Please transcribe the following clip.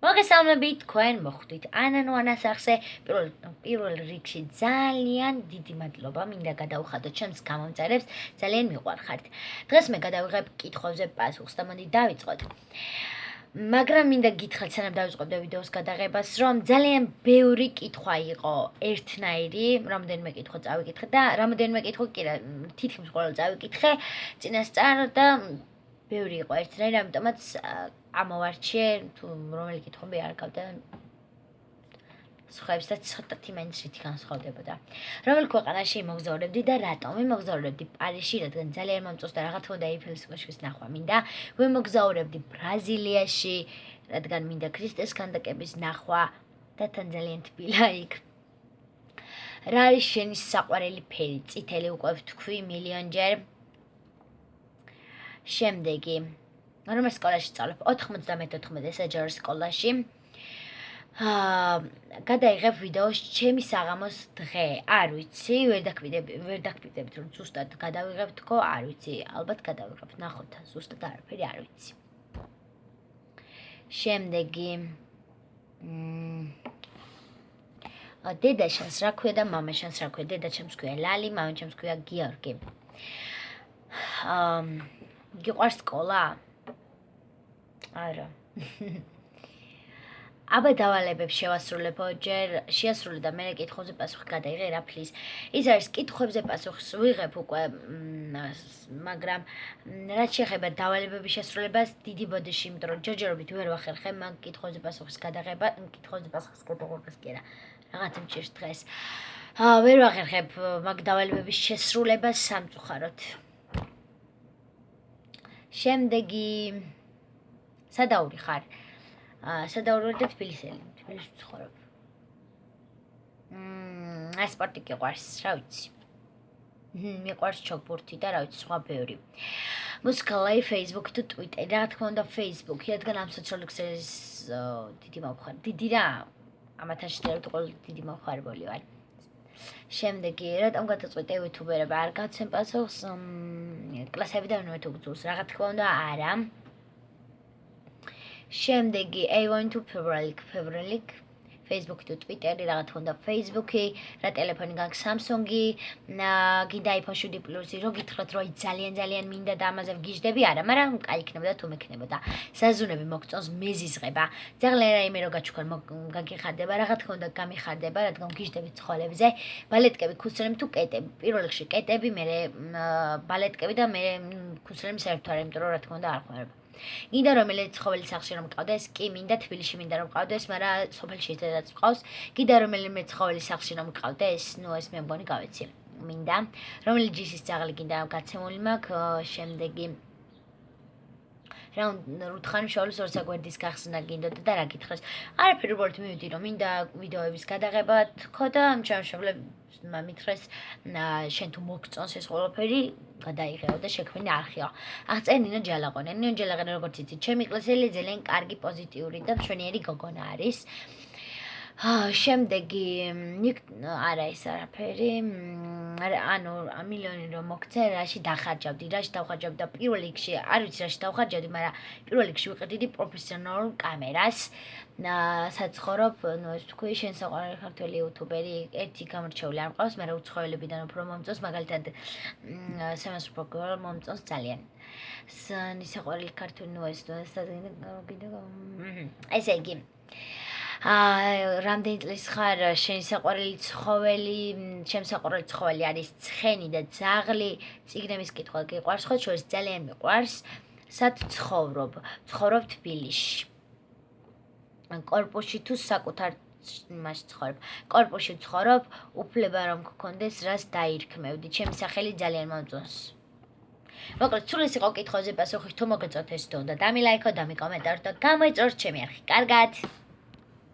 მოგესალმებით, თქვენ მოხვდით ანანო ანასახზე. პირველ რიგში ძალიან დიდი მადლობა მინდა გადავხადოთ ჩემს გამომწერებს, ძალიან მიყვარხართ. დღეს მე გადავიღებ კითხვებზე პასუხს და მოდი დავიწყოთ. მაგრამ მინდა გითხრათ, სანამ დავიწყებდე ვიდეოს გადაღებას, რომ ძალიან ბევრი კითხვა იყო ერთნაირი, რამდენიმე კითხვა წავიკითხე და რამდენიმე კითხვა კი რა, თითქმის ყველა წავიკითხე წინასწარ და ბევრი იყო ერთნაირი, ამიტომაც ამოვარჩიე თუ რომელი კითხვები არ გავდა სხვებს და ცოტათი მაინც რითი განსხვავდებოდა. რომელ ქვეყანაში მოგზაურებდი და რატომ მოგზაურებდი პარიზში, რადგან ძალიან მომწონს და რაღაც უნდა ეიფელის კოშკის ნახვა მინდა. მოგზაურებდი ბრაზილიაში, რადგან მინდა ქრისტეს ქანდაკების ნახვა და თან ძალიან თბილა იქ. რა არის შენი საყვარელი ფერი? წითელი უკვე ვთქვი მილიონჯერ. შემდეგი რომელ სკოლაში სწავლობ? 94 საჯარო სკოლაში. გადაიღებ ვიდეოს ჩემი საღამოს დღე. არ ვიცი, ვერ დაკვირდებით რომ ზუსტად გადავიღებ თქო, არ ვიცი, ალბათ გადავიღებ. ნახოთ, ზუსტად არაფერი არ ვიცი. შემდეგი დედაშენს რა ქვია და მამაშენს რა ქვია? დედაჩემს ქვია ლალი, მამაჩემს ქვია გიორგი. გიყვარს სკოლა? არა. აბა დავალებებს შევასრულებო, ჯერ შეასრულე და მე კითხვებზე პასუხი გადაიღე რა ფლის. ის არის კითხვებზე პასუხს ვიღებ უკვე, მაგრამ რაც შეეხება დავალებების შესრულებას დიდი ბოდიში, იმიტომ რომ ჯერჯერობით ვერ ვახერხებ მაგ კითხვებზე პასუხის გადაღება, კითხვებზე პასუხის გადაღებას კი არა. რაღაც მჭირს დღეს. ვერ ვახერხებ მაგ დავალებების შესრულებას სამწუხაროდ. შემდეგი სადაური ხარ? სადაური და თბილისელი, თბილისში ვცხოვრობ. სპორტი გიყვარს, რა ვიცი. მიყვარს ჩოგბურთი და რა ვიცი, სხვა ბევრი. მუსიკა ლაივ Facebook თუ Twitter, რა თქმა უნდა Facebook, რადგან ამ სოციალური ქსელის დიდი მომხარ. დიდი რა, ამათან შედარებით ყველაზე დიდი მომხარებელი ვარ. შემდეგი რატომ გადაწყვეტე იუთუბერება? არ გავცემ პასუხს, კლასებიდან ვერ ვგძურს, რა თქმა უნდა არა. შემდეგი A1 თუ ფევრალიკ, Facebook თუ Twitter-ი, რა თქმა უნდა Facebook-ი, რა ტელეფონი გაქვს Samsung-ი, გინდა iPhone 7 Plus-ი, რო გითხრათ რომ ძალიან მინდა და ამაზე ვგიჟდები, არა, მაგრამ კაი იქნებოდა თუ მექნებოდა. საზუნები მოგწონს მეზიზღება. ძალიან რაიმე რო გაჩქარ გაგიხარდება, რა თქმა უნდა გამიხარდება, რადგან ვგიჟდები ცხოველებზე. ბალეტკები, ქუსლები თუ კეტები. პირველ რიგში კეტები, მერე ბალეტკები და მერე ქუსლები საერთოდ არა, იმიტომ რომ რა თქმა უნდა არ ხმარება. გინდა რომელიც ცხოველი სახლში რომ მყავდეს, კი მინდა თბილისში მინდა რომ მყავდეს, მაგრამ სოფელში ისედაც მყავს. გინდა რომელიც ცხოველი სახლში რომ მყავდეს, ნუ ეს მე მგონი გავეცი. მინდა. რომელი ჯიშის ძაღლი გინდა გაცემული მაქვს, შემდეგი რა რუთხანი შოულის ორსაგვერდის გახსნა გინდოდა და რა გითხრას. არაფერი უბრალოდ მივიდი რომ მინდა ვიდეოების გადაღება თქო და ჩემშობლებს მითხრეს შენ თუ მოგწონს ეს ყველაფერი გადაიღეო და შექმნი არხიო. აღწერე ნინო ჯალაყონე. ნინო ჯალაყონე როგორც იცით, ჩემი კლასელი ძალიან კარგი პოზიტიური და მშვენიერი გოგონა არის. შემდეგი არა ეს არაფერი. ანუ მილიონი რომ მოგცე, რაში დახარჯავდი და პირველ რიგში არ ვიცი რაში დავხარჯავდი, მაგრამ პირველ რიგში ვიყიდე დიდი პროფესიონალურ კამერას. საცხოვრობ, ნუ ეს თქვი, შენ საყვარელი ქართველი იუთუბერი, ერთი გამორჩეული არ მყავს, მაგრამ უცხოელებიდან უფრო მომწონს, მაგალითად სემას პროგრამ მომწონს ძალიან. საყვარელი ქართველი, ნუ ეს ესე იგი რამდენი წლის ხარ? შენი საყვარელი ცხოველი, ჩემი საყვარელი ცხოველი არის ცხენი და ძაღლი. წიგნების კითხვა გიყვარს, ხო შორის ძალიან მიყვარს. სად ცხოვრობ? ცხოვრობ თბილისში. კორპუსში თუ საკუთარ იმაში ცხოვრობ? კორპუსში ცხოვრობ, უფლება რომ გქონდეს რას დაირქმევდი. ჩემი სახელი ძალიან მომწონს. მოკლედ, სულ ეს იყო კითხვაზე პასუხი. თუ მოგეწონთ ეს ვიდეო და დამილაიქო, დამიკომენტაროთ და გამოიწვიოთ ჩემი არხი. კარგად.